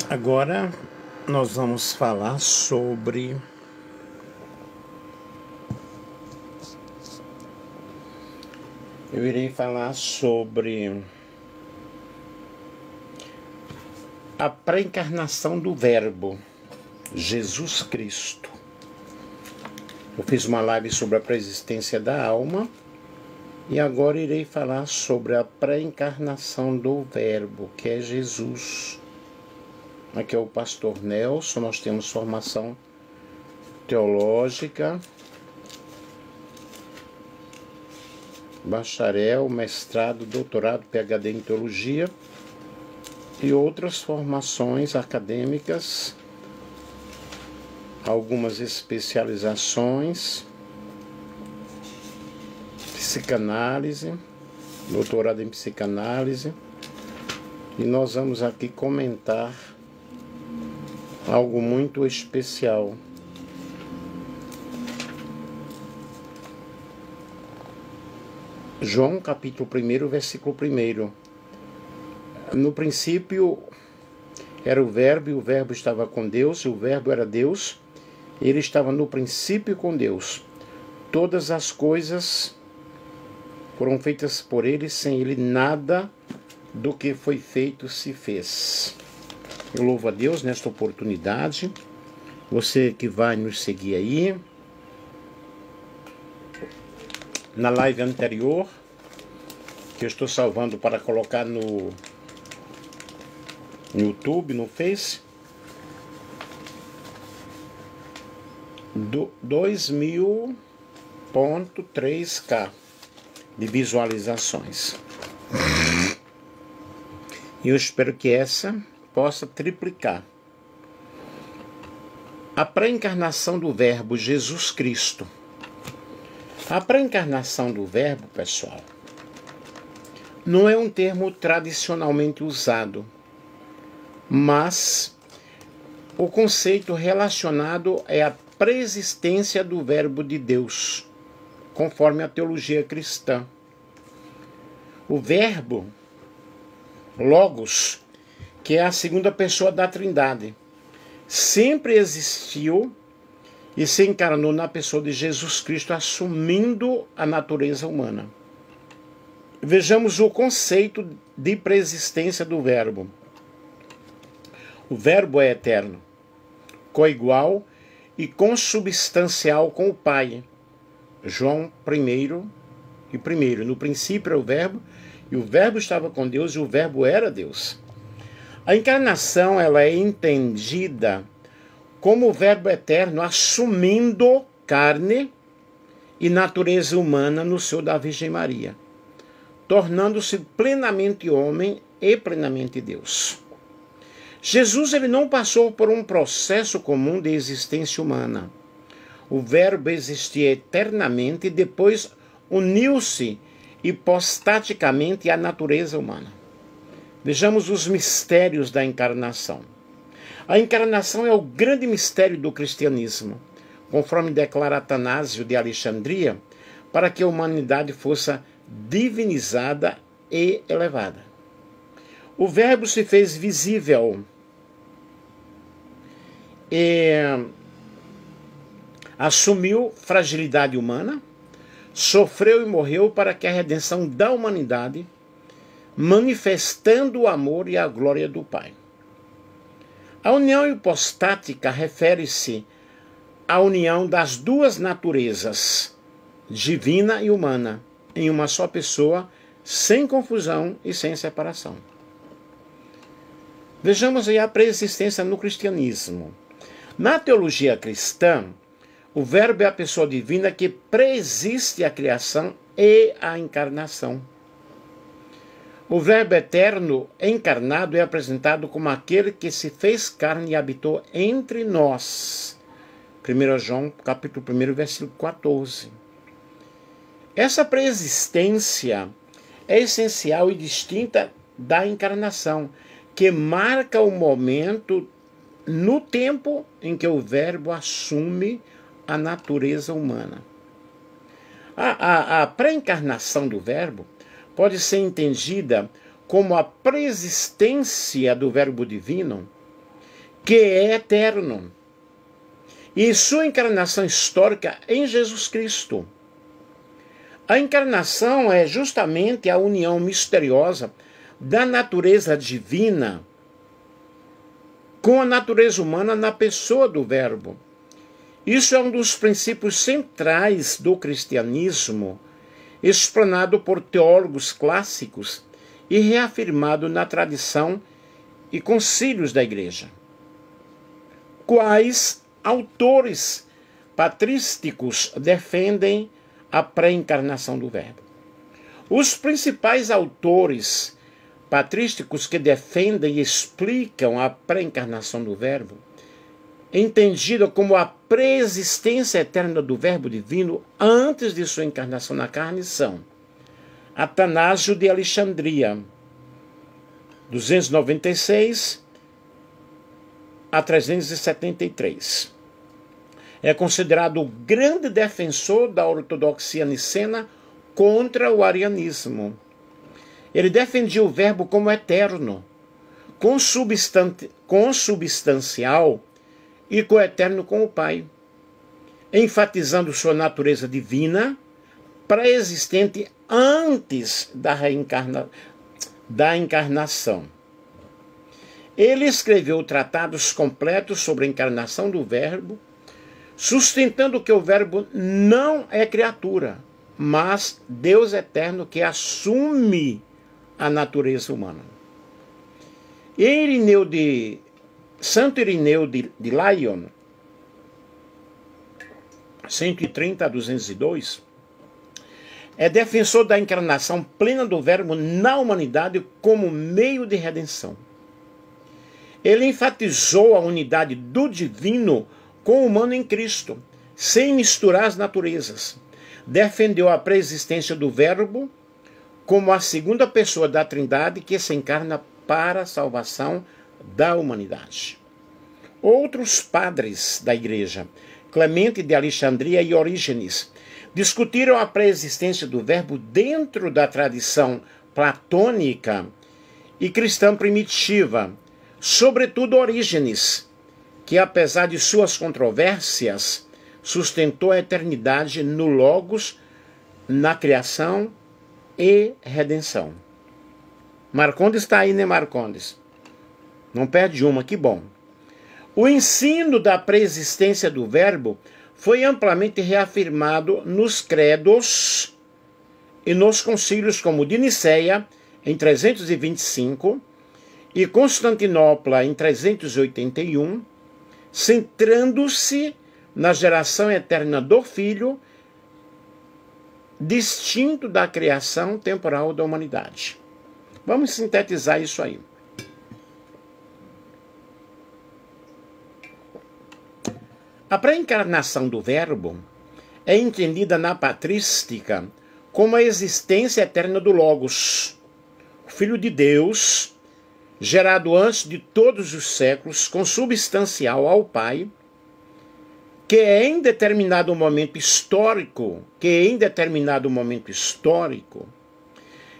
Agora nós vamos falar sobre eu irei falar sobre a pré-encarnação do Verbo, Jesus Cristo. Eu fiz uma live sobre a pré-existência da alma e agora irei falar sobre a pré-encarnação do Verbo, que é Jesus. Aqui é o pastor Nelson, nós temos formação teológica, bacharel, mestrado, doutorado, PhD em teologia e outras formações acadêmicas, algumas especializações, psicanálise, doutorado em psicanálise, e nós vamos aqui comentar algo muito especial. João capítulo 1, versículo 1. No princípio era o Verbo, e o Verbo estava com Deus, e o Verbo era Deus. Ele estava no princípio com Deus. Todas as coisas foram feitas por ele, sem ele nada do que foi feito se fez. Eu louvo a Deus nesta oportunidade. Você que vai nos seguir aí. Na live anterior, que eu estou salvando para colocar no YouTube, no Face, 2.000.3K de visualizações. E eu espero que essa possa triplicar. A pré-encarnação do Verbo Jesus Cristo. A pré-encarnação do Verbo, pessoal, não é um termo tradicionalmente usado, mas o conceito relacionado é a preexistência do Verbo de Deus, conforme a teologia cristã. O Verbo, Logos, que é a segunda pessoa da Trindade, sempre existiu e se encarnou na pessoa de Jesus Cristo, assumindo a natureza humana. Vejamos o conceito de preexistência do Verbo. O Verbo é eterno, coigual e consubstancial com o Pai. João 1 e 1. No princípio era o Verbo, e o Verbo estava com Deus, e o Verbo era Deus. A encarnação ela é entendida como o Verbo eterno assumindo carne e natureza humana no seio da Virgem Maria, tornando-se plenamente homem e plenamente Deus. Jesus ele não passou por um processo comum de existência humana. O Verbo existia eternamente e depois uniu-se hipostaticamente à natureza humana. Vejamos os mistérios da encarnação. A encarnação é o grande mistério do cristianismo, conforme declara Atanásio de Alexandria, para que a humanidade fosse divinizada e elevada. O Verbo se fez visível e assumiu fragilidade humana, sofreu e morreu para que a redenção da humanidade, manifestando o amor e a glória do Pai. A união hipostática refere-se à união das duas naturezas, divina e humana, em uma só pessoa, sem confusão e sem separação. Vejamos aí a preexistência no cristianismo. Na teologia cristã, o Verbo é a pessoa divina que preexiste a criação e a encarnação. O Verbo eterno encarnado é apresentado como aquele que se fez carne e habitou entre nós. 1 João, capítulo 1, versículo 14. Essa preexistência é essencial e distinta da encarnação, que marca o momento no tempo em que o Verbo assume a natureza humana. A pré-encarnação do Verbo pode ser entendida como a preexistência do Verbo divino que é eterno, e sua encarnação histórica em Jesus Cristo. A encarnação é justamente a união misteriosa da natureza divina com a natureza humana na pessoa do Verbo. Isso é um dos princípios centrais do cristianismo, explanado por teólogos clássicos e reafirmado na tradição e concílios da Igreja. Quais autores patrísticos defendem a pré-encarnação do Verbo? Os principais autores patrísticos que defendem e explicam a pré-encarnação do Verbo, entendida como a pré-existência eterna do Verbo divino antes de sua encarnação na carne, são Atanásio de Alexandria, 296 a 373. É considerado o grande defensor da ortodoxia nicena contra o arianismo. Ele defendia o Verbo como eterno, consubstancial e coeterno com o Pai, enfatizando sua natureza divina, pré-existente antes da encarnação. Ele escreveu tratados completos sobre a encarnação do Verbo, sustentando que o Verbo não é criatura, mas Deus eterno que assume a natureza humana. Santo Irineu de Lyon, 130 a 202, é defensor da encarnação plena do Verbo na humanidade como meio de redenção. Ele enfatizou a unidade do divino com o humano em Cristo, sem misturar as naturezas. Defendeu a pré-existência do Verbo como a segunda pessoa da Trindade que se encarna para a salvação da humanidade. Outros padres da Igreja, Clemente de Alexandria e Orígenes, discutiram a pré-existência do Verbo dentro da tradição platônica e cristã primitiva, sobretudo Orígenes, que apesar de suas controvérsias, sustentou a eternidade no Logos, na criação e redenção. Marcondes está aí, né, Marcondes? Não perde uma, que bom. O ensino da pré-existência do Verbo foi amplamente reafirmado nos credos e nos concílios como de Niceia, em 325, e Constantinopla, em 381, centrando-se na geração eterna do Filho, distinto da criação temporal da humanidade. Vamos sintetizar isso aí. A pré-encarnação do Verbo é entendida na patrística como a existência eterna do Logos, o Filho de Deus, gerado antes de todos os séculos, consubstancial ao Pai, que em determinado momento histórico,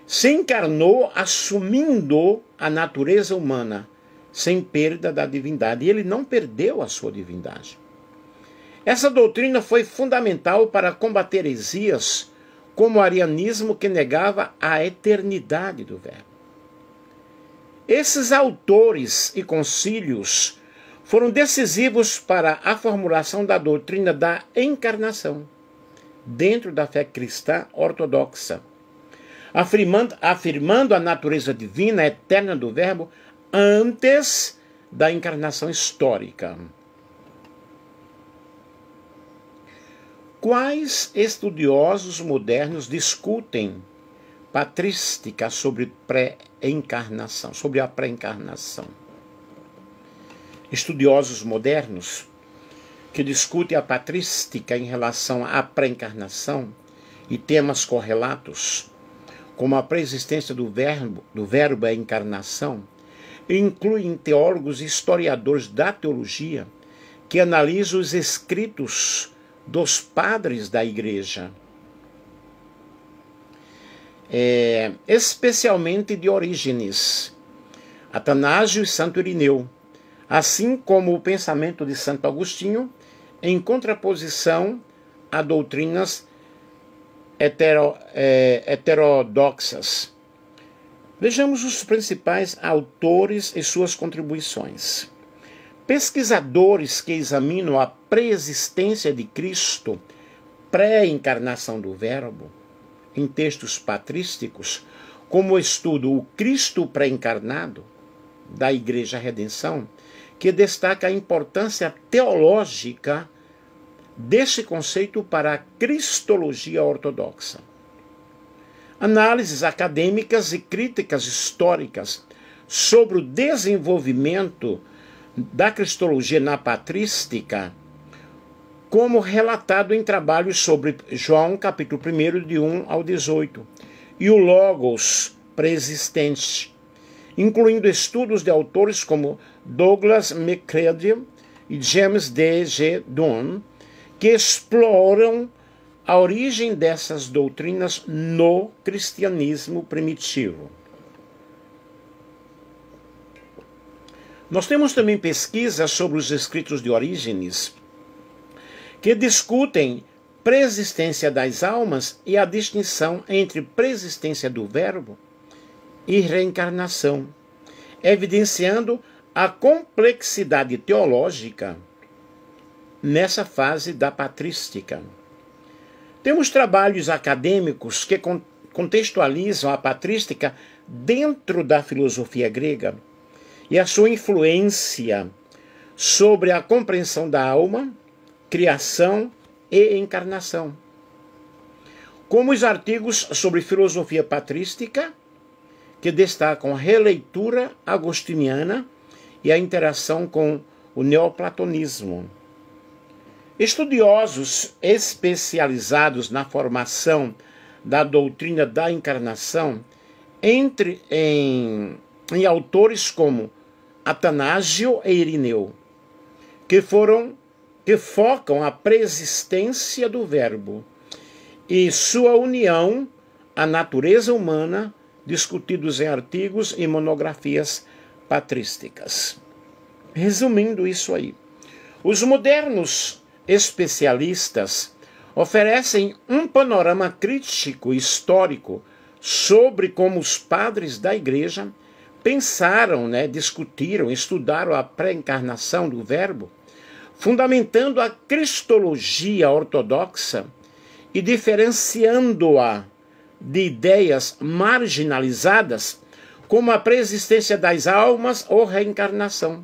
se encarnou assumindo a natureza humana, sem perda da divindade. E ele não perdeu a sua divindade. Essa doutrina foi fundamental para combater heresias como o arianismo, que negava a eternidade do Verbo. Esses autores e concílios foram decisivos para a formulação da doutrina da encarnação dentro da fé cristã ortodoxa, afirmando a natureza divina eterna do Verbo antes da encarnação histórica. Quais estudiosos modernos discutem patrística sobre pré-encarnação, sobre a pré-encarnação? Estudiosos modernos que discutem a patrística em relação à pré-encarnação e temas correlatos, como a pré-existência do verbo e a encarnação, incluem teólogos e historiadores da teologia que analisam os escritos dos padres da Igreja, especialmente de Orígenes, Atanásio e Santo Irineu, assim como o pensamento de Santo Agostinho, em contraposição a doutrinas heterodoxas. Vejamos os principais autores e suas contribuições. Pesquisadores que examinam a pré-existência de Cristo, pré-encarnação do Verbo, em textos patrísticos, como o estudo O Cristo Pré-Encarnado, da Igreja Redenção, que destaca a importância teológica desse conceito para a cristologia ortodoxa. Análises acadêmicas e críticas históricas sobre o desenvolvimento da cristologia na patrística, como relatado em trabalhos sobre João, capítulo 1, de 1 ao 18, e o Logos pré-existente, incluindo estudos de autores como Douglas McCready e James D. G. Dunn, que exploram a origem dessas doutrinas no cristianismo primitivo. Nós temos também pesquisas sobre os escritos de Orígenes, que discutem pré-existência das almas e a distinção entre pré-existência do Verbo e reencarnação, evidenciando a complexidade teológica nessa fase da patrística. Temos trabalhos acadêmicos que contextualizam a patrística dentro da filosofia grega e a sua influência sobre a compreensão da alma, criação e encarnação, como os artigos sobre filosofia patrística, que destacam a releitura agostiniana e a interação com o neoplatonismo. Estudiosos especializados na formação da doutrina da encarnação, em autores como Atanásio e Irineu, que focam a pré-existência do Verbo e sua união à natureza humana, discutidos em artigos e monografias patrísticas. Resumindo isso aí, os modernos especialistas oferecem um panorama crítico histórico sobre como os padres da Igreja pensaram, discutiram, estudaram a pré-encarnação do Verbo, fundamentando a cristologia ortodoxa e diferenciando-a de ideias marginalizadas como a pré-existência das almas ou reencarnação.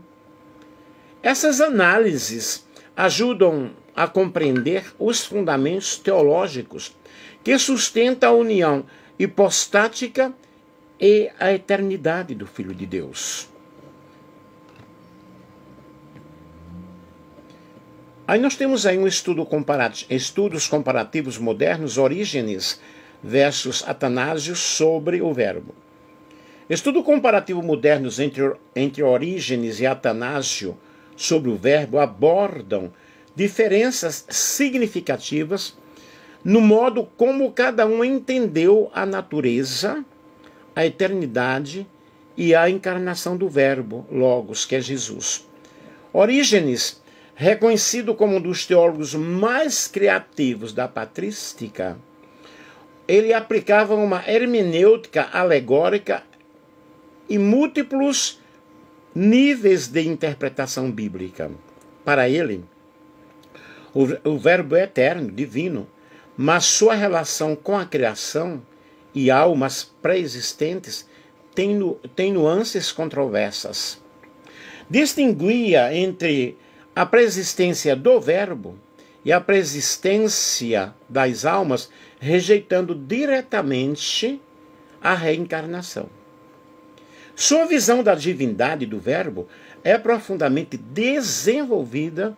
Essas análises ajudam a compreender os fundamentos teológicos que sustentam a união hipostática e a eternidade do Filho de Deus. Aí nós temos aí estudos comparativos modernos, Orígenes versus Atanásio sobre o Verbo. Estudo comparativo modernos entre Orígenes e Atanásio sobre o Verbo abordam diferenças significativas no modo como cada um entendeu a natureza, a eternidade e a encarnação do Verbo, Logos, que é Jesus. Orígenes, reconhecido como um dos teólogos mais criativos da patrística, ele aplicava uma hermenêutica alegórica e múltiplos níveis de interpretação bíblica. Para ele, o Verbo é eterno, divino, mas sua relação com a criação e almas pré-existentes tem nuances controversas. Distinguia entre a pré-existência do Verbo e a pré-existência das almas, rejeitando diretamente a reencarnação. Sua visão da divindade do Verbo é profundamente desenvolvida,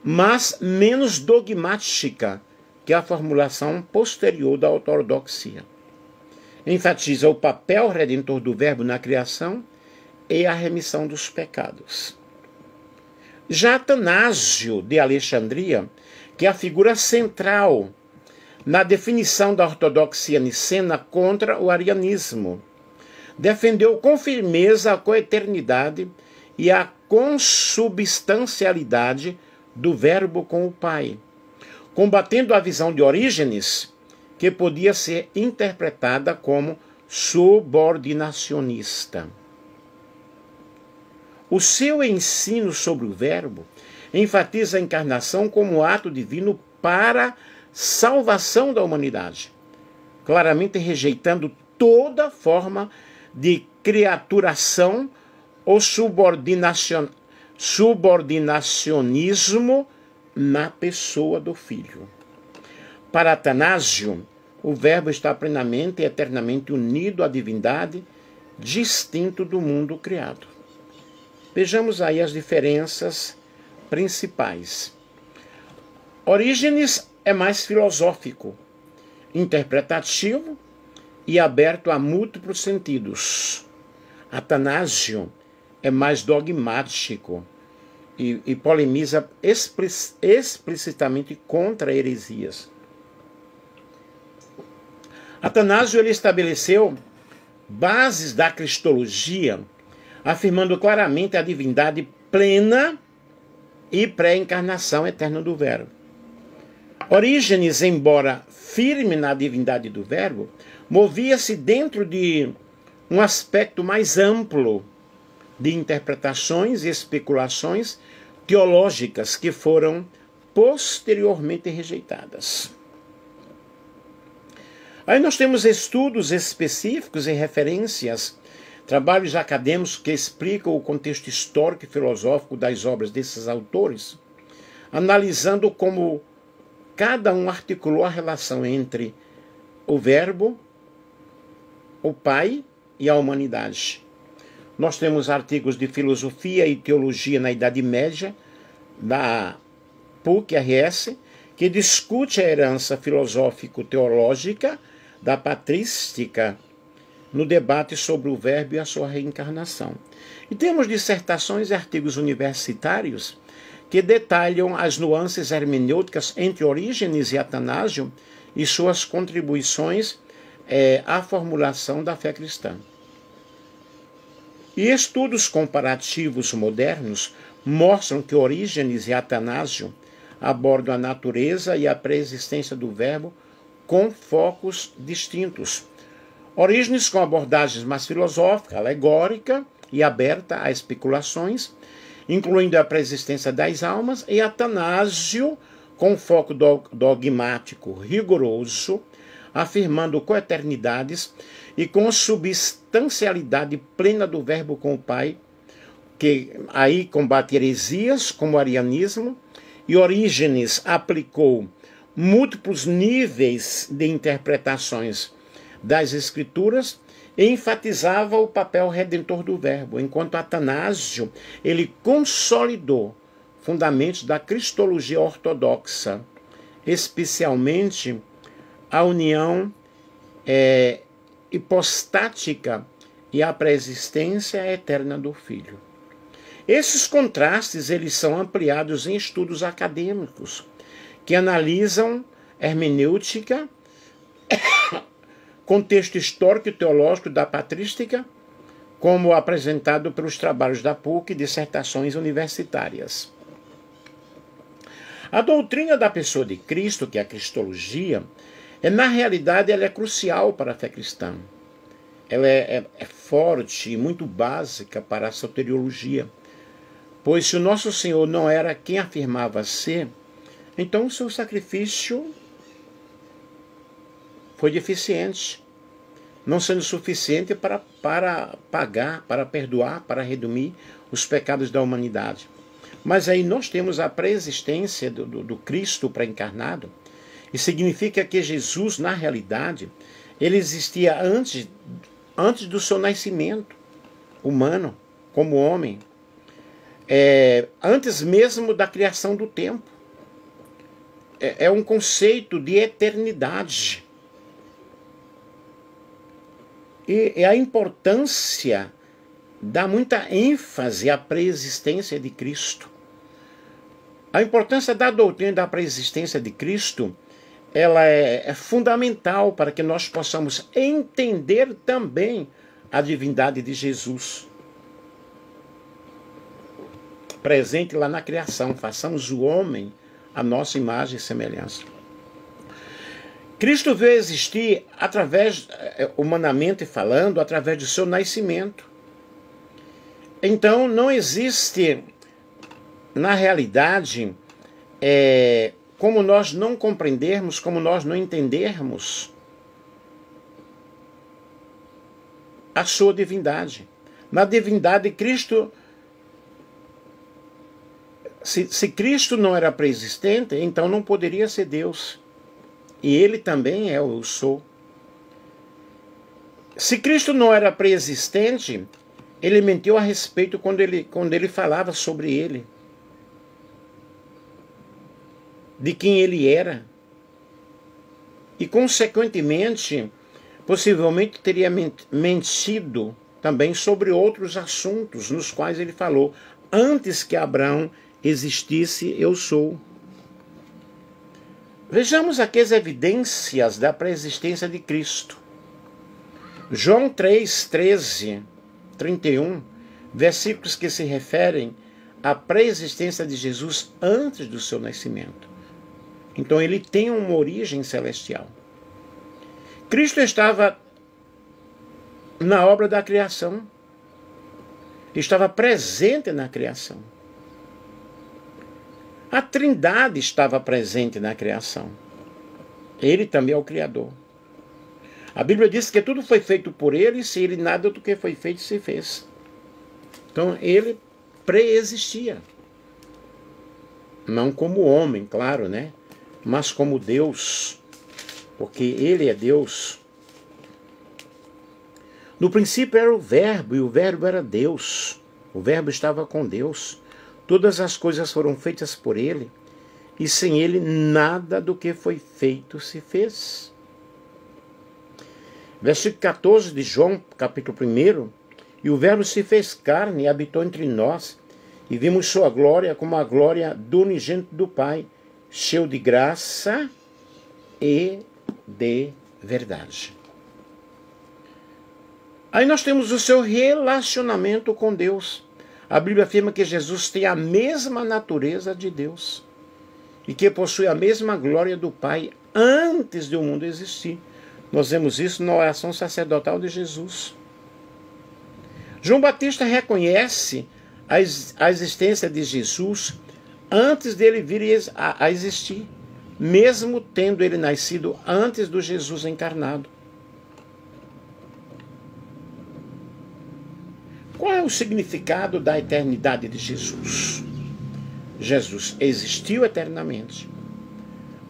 mas menos dogmática que a formulação posterior da ortodoxia. Enfatiza o papel redentor do Verbo na criação e a remissão dos pecados. Já Atanásio de Alexandria, que é a figura central na definição da ortodoxia nicena contra o arianismo, defendeu com firmeza a coeternidade e a consubstancialidade do Verbo com o Pai, combatendo a visão de Orígenes, que podia ser interpretada como subordinacionista. O seu ensino sobre o Verbo enfatiza a encarnação como ato divino para salvação da humanidade, claramente rejeitando toda forma de criaturação ou subordinacionismo na pessoa do Filho. Para Atanásio, o Verbo está plenamente e eternamente unido à divindade, distinto do mundo criado. Vejamos aí as diferenças principais. Orígenes é mais filosófico, interpretativo e aberto a múltiplos sentidos. Atanásio é mais dogmático e polemiza explicitamente contra heresias. Atanásio ele estabeleceu bases da cristologia, afirmando claramente a divindade plena e pré-encarnação eterna do Verbo. Orígenes, embora firme na divindade do Verbo, movia-se dentro de um aspecto mais amplo de interpretações e especulações teológicas que foram posteriormente rejeitadas. Aí nós temos estudos específicos e referências, trabalhos acadêmicos que explicam o contexto histórico e filosófico das obras desses autores, analisando como cada um articulou a relação entre o Verbo, o Pai e a humanidade. Nós temos artigos de filosofia e teologia na Idade Média, da PUC-RS, que discute a herança filosófico-teológica da patrística no debate sobre o Verbo e a sua reencarnação. E temos dissertações e artigos universitários que detalham as nuances hermenêuticas entre Orígenes e Atanásio e suas contribuições à formulação da fé cristã. E estudos comparativos modernos mostram que Orígenes e Atanásio abordam a natureza e a pré-existência do Verbo com focos distintos. Orígenes com abordagens mais filosófica, alegórica e aberta a especulações, incluindo a pré-existência das almas, e Atanásio com foco dogmático rigoroso, afirmando coeternidades e com substancialidade plena do Verbo com o Pai, que aí combate heresias como o arianismo, e Orígenes aplicou múltiplos níveis de interpretações das Escrituras e enfatizava o papel redentor do Verbo, enquanto Atanásio ele consolidou fundamentos da cristologia ortodoxa, especialmente a união hipostática e a pré-existência eterna do Filho. Esses contrastes eles são ampliados em estudos acadêmicos que analisam hermenêutica, contexto histórico e teológico da patrística, como apresentado pelos trabalhos da PUC e dissertações universitárias. A doutrina da pessoa de Cristo, que é a cristologia, na realidade ela é crucial para a fé cristã. Ela é forte e muito básica para a soteriologia, pois se o nosso Senhor não era quem afirmava ser, então o seu sacrifício foi deficiente, não sendo suficiente para pagar, para perdoar, para redimir os pecados da humanidade. Mas aí nós temos a pré-existência do Cristo pré-encarnado, e significa que Jesus, na realidade, ele existia antes do seu nascimento humano, como homem, antes mesmo da criação do tempo. É um conceito de eternidade. E a importância dá muita ênfase à pré-existência de Cristo. A importância da doutrina da pré-existência de Cristo, ela é fundamental para que nós possamos entender também a divindade de Jesus. presente lá na criação. Façamos o homem a nossa imagem e semelhança. Cristo veio existir através, humanamente falando, através do seu nascimento. Então não existe, na realidade, como nós não compreendermos, como nós não entendermos a sua divindade. Na divindade, Cristo, se Cristo não era pré-existente, então não poderia ser Deus. E ele também é o eu sou. Se Cristo não era pré-existente, ele mentiu a respeito quando ele falava sobre ele, de quem ele era. E, consequentemente, possivelmente teria mentido também sobre outros assuntos nos quais ele falou. Antes que Abraão existisse, eu sou. Vejamos aqui as evidências da pré-existência de Cristo. João 3, 13, 31, versículos que se referem à pré-existência de Jesus antes do seu nascimento. Então ele tem uma origem celestial. Cristo estava na obra da criação. Estava presente na criação. A Trindade estava presente na criação. Ele também é o Criador. A Bíblia diz que tudo foi feito por ele, e sem ele nada do que foi feito se fez. Então ele pré-existia. Não como homem, claro, né? Mas como Deus. Porque ele é Deus. No princípio era o Verbo, e o Verbo era Deus. O Verbo estava com Deus. Todas as coisas foram feitas por ele, e sem ele nada do que foi feito se fez. Versículo 14 de João, capítulo 1. E o Verbo se fez carne e habitou entre nós, e vimos sua glória como a glória do unigênito do Pai, cheio de graça e de verdade. Aí nós temos o seu relacionamento com Deus. A Bíblia afirma que Jesus tem a mesma natureza de Deus e que possui a mesma glória do Pai antes de o mundo existir. Nós vemos isso na oração sacerdotal de Jesus. João Batista reconhece a existência de Jesus antes dele vir a existir, mesmo tendo ele nascido antes do Jesus encarnado. Qual é o significado da eternidade de Jesus? Jesus existiu eternamente.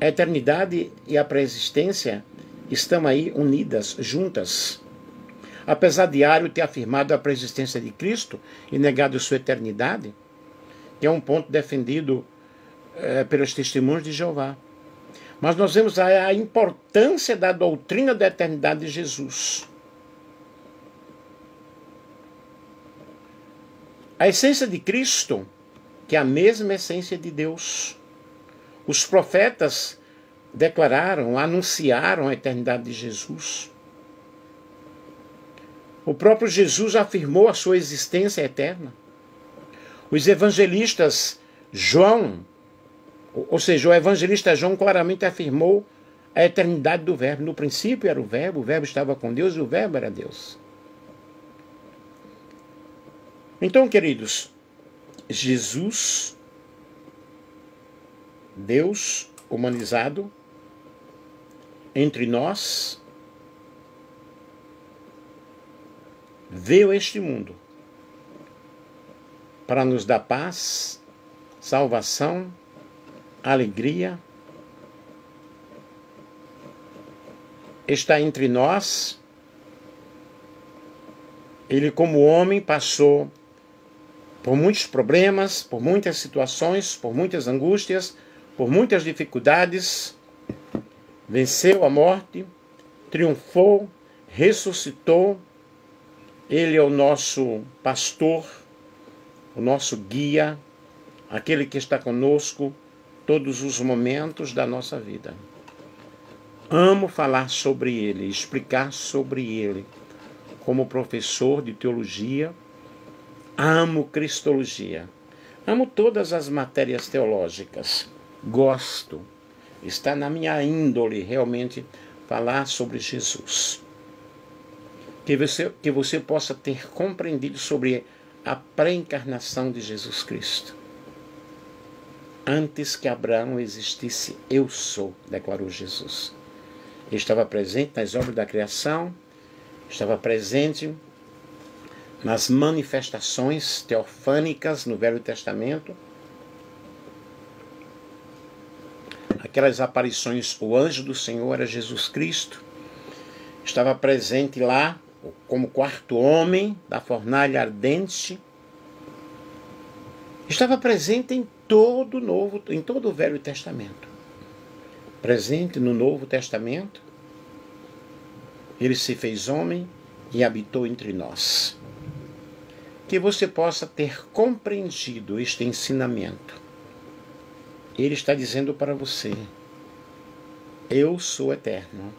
A eternidade e a pré-existência estão aí unidas, juntas. Apesar de Ario ter afirmado a pré-existência de Cristo e negado sua eternidade, que é um ponto defendido pelos testemunhos de Jeová. Mas nós vemos a importância da doutrina da eternidade de Jesus. A essência de Cristo, que é a mesma essência de Deus. Os profetas declararam, anunciaram a eternidade de Jesus. O próprio Jesus afirmou a sua existência eterna. Os evangelistas João, ou seja, o evangelista João claramente afirmou a eternidade do Verbo. No princípio era o Verbo estava com Deus e o Verbo era Deus. Então, queridos, Jesus, Deus humanizado, entre nós, veio a este mundo para nos dar paz, salvação, alegria. Está entre nós. Ele, como homem, passou por muitos problemas, por muitas situações, por muitas angústias, por muitas dificuldades, venceu a morte, triunfou, ressuscitou. Ele é o nosso pastor, o nosso guia, aquele que está conosco todos os momentos da nossa vida. Amo falar sobre ele, explicar sobre ele. Como professor de teologia, amo Cristologia. Amo todas as matérias teológicas. Gosto. Está na minha índole realmente falar sobre Jesus. Que você possa ter compreendido sobre a pré-encarnação de Jesus Cristo. Antes que Abraão existisse, eu sou, declarou Jesus. Ele estava presente nas obras da criação, estava presente nas manifestações teofânicas no Velho Testamento. Aquelas aparições, o anjo do Senhor era Jesus Cristo. Estava presente lá como quarto homem da fornalha ardente. Estava presente em todo o Velho Testamento. Presente no Novo Testamento. Ele se fez homem e habitou entre nós. Que você possa ter compreendido este ensinamento. Ele está dizendo para você: eu sou eterno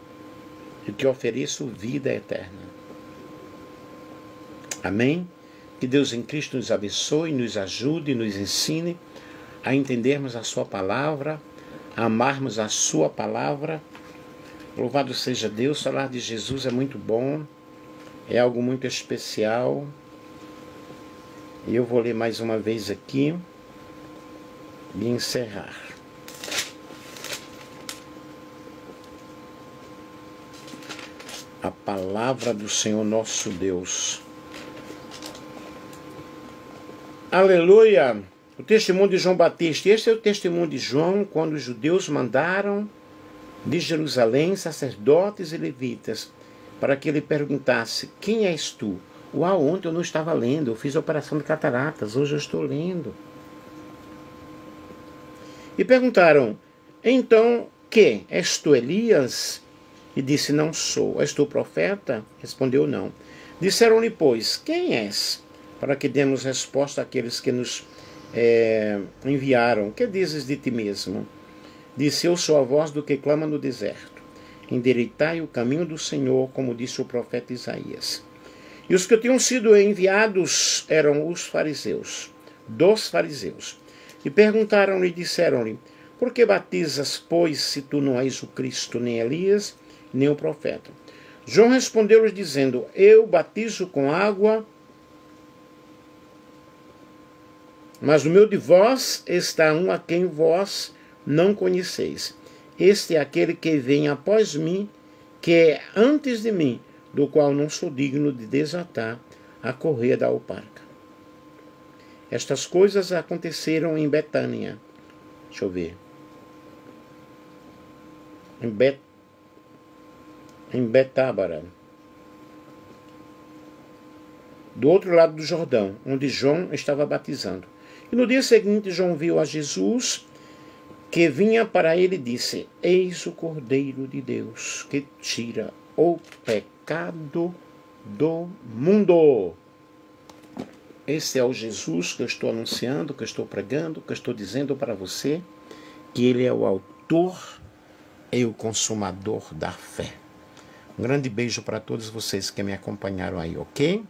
e te ofereço vida eterna. Amém? Que Deus em Cristo nos abençoe, nos ajude, nos ensine a entendermos a sua palavra, a amarmos a sua palavra. Louvado seja Deus, falar de Jesus é muito bom, é algo muito especial. E eu vou ler mais uma vez aqui e encerrar. A palavra do Senhor nosso Deus. Aleluia! O testemunho de João Batista. Este é o testemunho de João quando os judeus mandaram de Jerusalém sacerdotes e levitas para que ele perguntasse: quem és tu? Ontem eu não estava lendo, eu fiz a operação de cataratas, hoje eu estou lendo. E perguntaram: então, que? És tu Elias? E disse: não sou. És tu profeta? Respondeu: não. Disseram-lhe, pois, quem és? Para que demos resposta àqueles que nos enviaram. Que dizes de ti mesmo? Disse: eu sou a voz do que clama no deserto. Endireitai o caminho do Senhor, como disse o profeta Isaías. E os que tinham sido enviados eram os fariseus, dos fariseus. E perguntaram-lhe e disseram-lhe: por que batizas, pois, se tu não és o Cristo, nem Elias, nem o profeta? João respondeu-lhes dizendo: eu batizo com água, mas no meio de vós está um a quem vós não conheceis. Este é aquele que vem após mim, que é antes de mim, do qual não sou digno de desatar a correia da alparca. Estas coisas aconteceram em Betânia. Deixa eu ver. Em Betábara, do outro lado do Jordão, onde João estava batizando. E no dia seguinte João viu a Jesus que vinha para ele e disse: eis o Cordeiro de Deus que tira o pecado do mundo. Esse é o Jesus que eu estou anunciando, que eu estou pregando, que eu estou dizendo para você, que ele é o autor e o consumador da fé. Um grande beijo para todos vocês que me acompanharam aí, ok?